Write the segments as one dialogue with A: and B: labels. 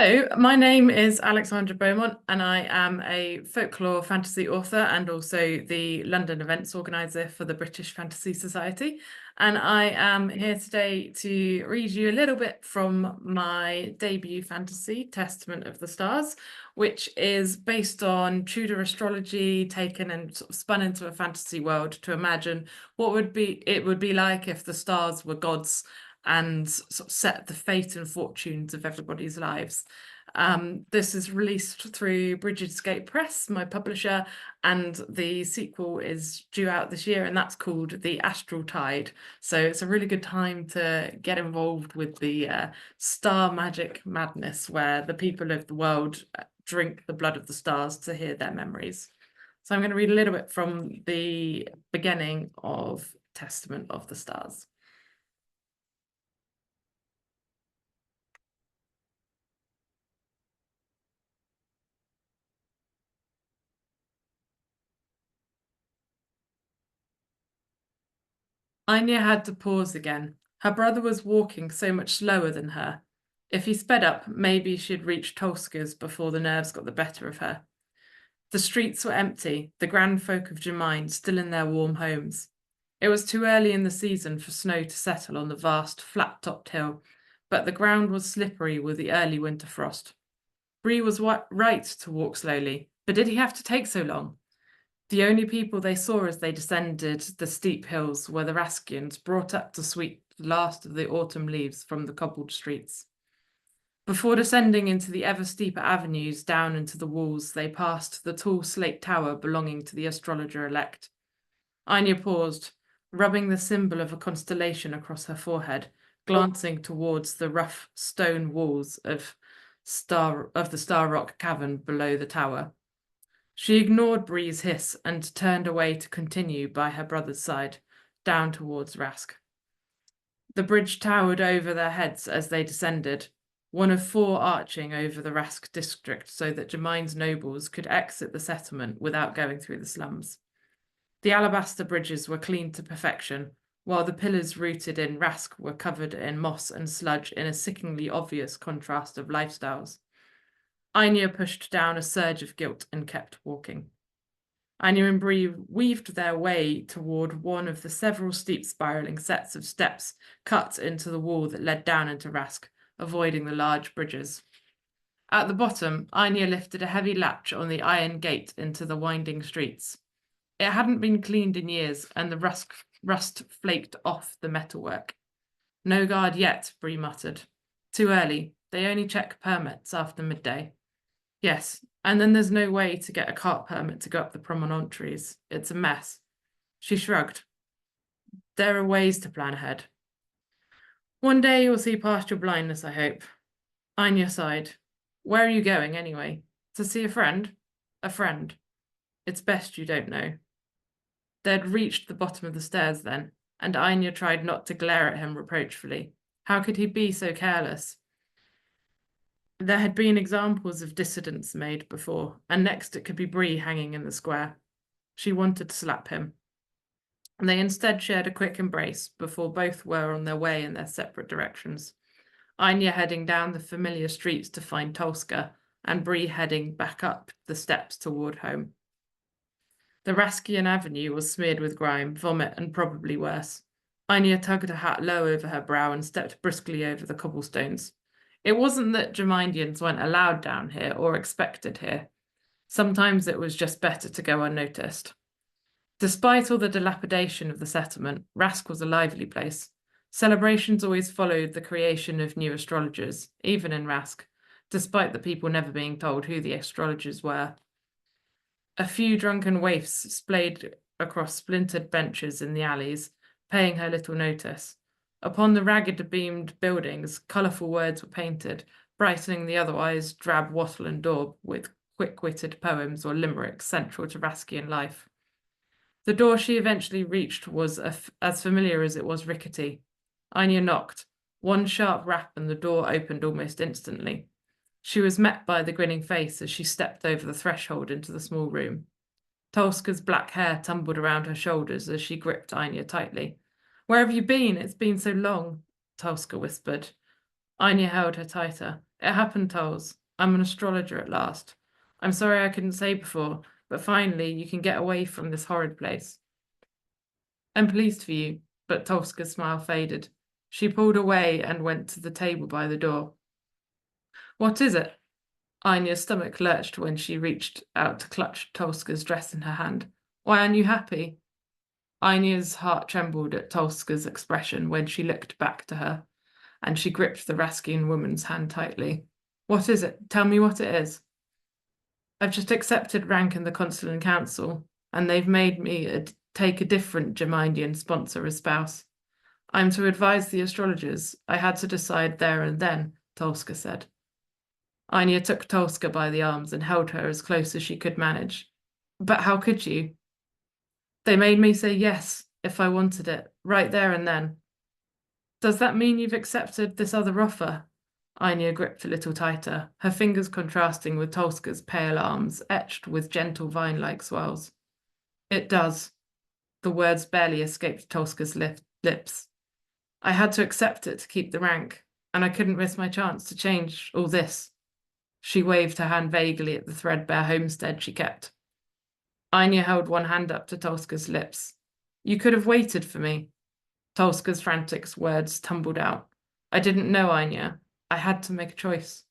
A: Hello, my name is Alexandra Beaumont, and I am a folklore fantasy author and also the London events organizer for the British Fantasy Society. And I am here today to read you a little bit from my debut fantasy, Testament of the Stars, which is based on Tudor astrology taken and sort of spun into a fantasy world to imagine what it would be like if the stars were gods and sort of set the fate and fortunes of everybody's lives. This is released through Bridgesgate Press, my publisher, and the sequel is due out this year, and that's called The Astral Tide. So it's a really good time to get involved with the star magic madness, where the people of the world drink the blood of the stars to hear their memories. So I'm going to read a little bit from the beginning of Testament of the Stars. Einya had to pause again. Her brother was walking so much slower than her. If he sped up, maybe she'd reach Tolska's before the nerves got the better of her. The streets were empty, the grand folk of Gemynd still in their warm homes. It was too early in the season for snow to settle on the vast, flat-topped hill, but the ground was slippery with the early winter frost. Bree was right to walk slowly, but did he have to take so long? The only people they saw as they descended the steep hills were the Raskians, brought up to sweep the last of the autumn leaves from the cobbled streets. Before descending into the ever steeper avenues down into the walls, they passed the tall slate tower belonging to the astrologer-elect. Einya paused, rubbing the symbol of a constellation across her forehead, glancing towards the rough stone walls of the Star Rock cavern below the tower. She ignored Bree's hiss and turned away to continue by her brother's side, down towards Rask. The bridge towered over their heads as they descended, one of four arching over the Rask district so that Gemynd's nobles could exit the settlement without going through the slums. The alabaster bridges were cleaned to perfection, while the pillars rooted in Rask were covered in moss and sludge in a sickeningly obvious contrast of lifestyles. Einya pushed down a surge of guilt and kept walking. Einya and Bree weaved their way toward one of the several steep spiraling sets of steps cut into the wall that led down into Rask, avoiding the large bridges. At the bottom, Einya lifted a heavy latch on the iron gate into the winding streets. It hadn't been cleaned in years, and the rust flaked off the metalwork. No guard yet, Bree muttered. Too early. They only check permits after midday. Yes, and then there's no way to get a cart permit to go up the promontories. It's a mess. She shrugged. There are ways to plan ahead. One day you'll see past your blindness, I hope. Einya sighed. Where are you going, anyway? To see a friend? A friend. It's best you don't know. They'd reached the bottom of the stairs then, and Einya tried not to glare at him reproachfully. How could he be so careless? There had been examples of dissidents made before, and next it could be Bree hanging in the square. She wanted to slap him. They instead shared a quick embrace before both were on their way in their separate directions. Einya heading down the familiar streets to find Tolska, and Bree heading back up the steps toward home. The Raskian avenue was smeared with grime, vomit, and probably worse. Einya tugged her hat low over her brow and stepped briskly over the cobblestones. It wasn't that Gemyndians weren't allowed down here or expected here. Sometimes it was just better to go unnoticed. Despite all the dilapidation of the settlement, Rask was a lively place. Celebrations always followed the creation of new astrologers, even in Rask, despite the people never being told who the astrologers were. A few drunken waifs splayed across splintered benches in the alleys, paying her little notice. Upon the ragged-beamed buildings, colourful words were painted, brightening the otherwise drab wattle and daub with quick-witted poems or limericks central to Raskian life. The door she eventually reached was as familiar as it was rickety. Einya knocked. One sharp rap and the door opened almost instantly. She was met by the grinning face as she stepped over the threshold into the small room. Tolska's black hair tumbled around her shoulders as she gripped Einya tightly. Where have you been? It's been so long, Tolska whispered. Einya held her tighter. It happened, Tolls. I'm an astrologer at last. I'm sorry I couldn't say before, but finally you can get away from this horrid place. I'm pleased for you, but Tolska's smile faded. She pulled away and went to the table by the door. What is it? Einya's stomach lurched when she reached out to clutch Tolska's dress in her hand. Why aren't you happy? Einya's heart trembled at Tolska's expression when she looked back to her, and she gripped the Raskian woman's hand tightly. What is it? Tell me what it is. I've just accepted rank in the Consulan Council, and they've made me take a different Gemyndian sponsor as spouse. I'm to advise the astrologers. I had to decide there and then, Tolska said. Einya took Tolska by the arms and held her as close as she could manage. But how could you? They made me say yes, if I wanted it, right there and then. Does that mean you've accepted this other offer? Einya gripped a little tighter, her fingers contrasting with Tolska's pale arms, etched with gentle vine-like swirls. It does. The words barely escaped Tolska's lips. I had to accept it to keep the rank, and I couldn't miss my chance to change all this. She waved her hand vaguely at the threadbare homestead she kept. Einya held one hand up to Tolska's lips. You could have waited for me. Tolska's frantic words tumbled out. I didn't know, Einya. I had to make a choice.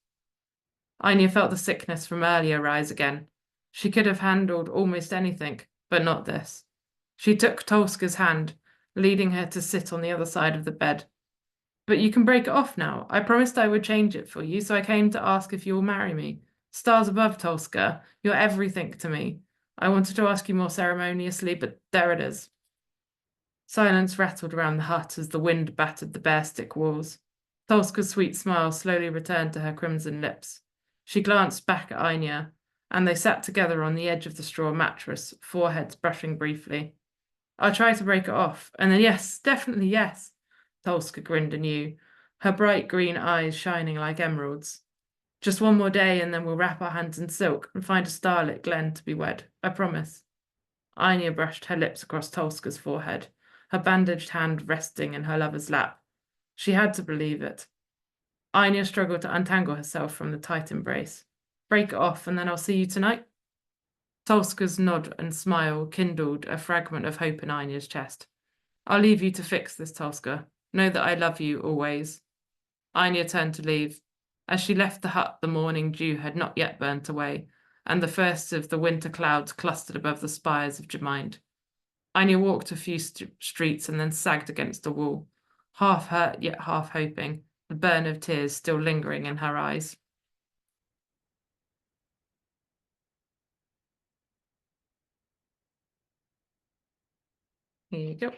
A: Einya felt the sickness from earlier rise again. She could have handled almost anything, but not this. She took Tolska's hand, leading her to sit on the other side of the bed. But you can break it off now. I promised I would change it for you, so I came to ask if you will marry me. Stars above, Tolska. You're everything to me. I wanted to ask you more ceremoniously, but there it is. Silence rattled around the hut as the wind battered the bare stick walls. Tolska's sweet smile slowly returned to her crimson lips. She glanced back at Einya, and they sat together on the edge of the straw mattress, foreheads brushing briefly. I'll try to break it off, and then yes, definitely yes. Tolska grinned anew, her bright green eyes shining like emeralds. Just one more day, and then we'll wrap our hands in silk and find a starlit glen to be wed. I promise. Einya brushed her lips across Tolska's forehead, her bandaged hand resting in her lover's lap. She had to believe it. Einya struggled to untangle herself from the tight embrace. Break it off, and then I'll see you tonight. Tolska's nod and smile kindled a fragment of hope in Einya's chest. I'll leave you to fix this, Tolska. Know that I love you always. Einya turned to leave. As she left the hut, the morning dew had not yet burnt away, and the first of the winter clouds clustered above the spires of Gemynd. Einya walked a few streets and then sagged against a wall, half hurt yet half hoping, the burn of tears still lingering in her eyes. Here you go.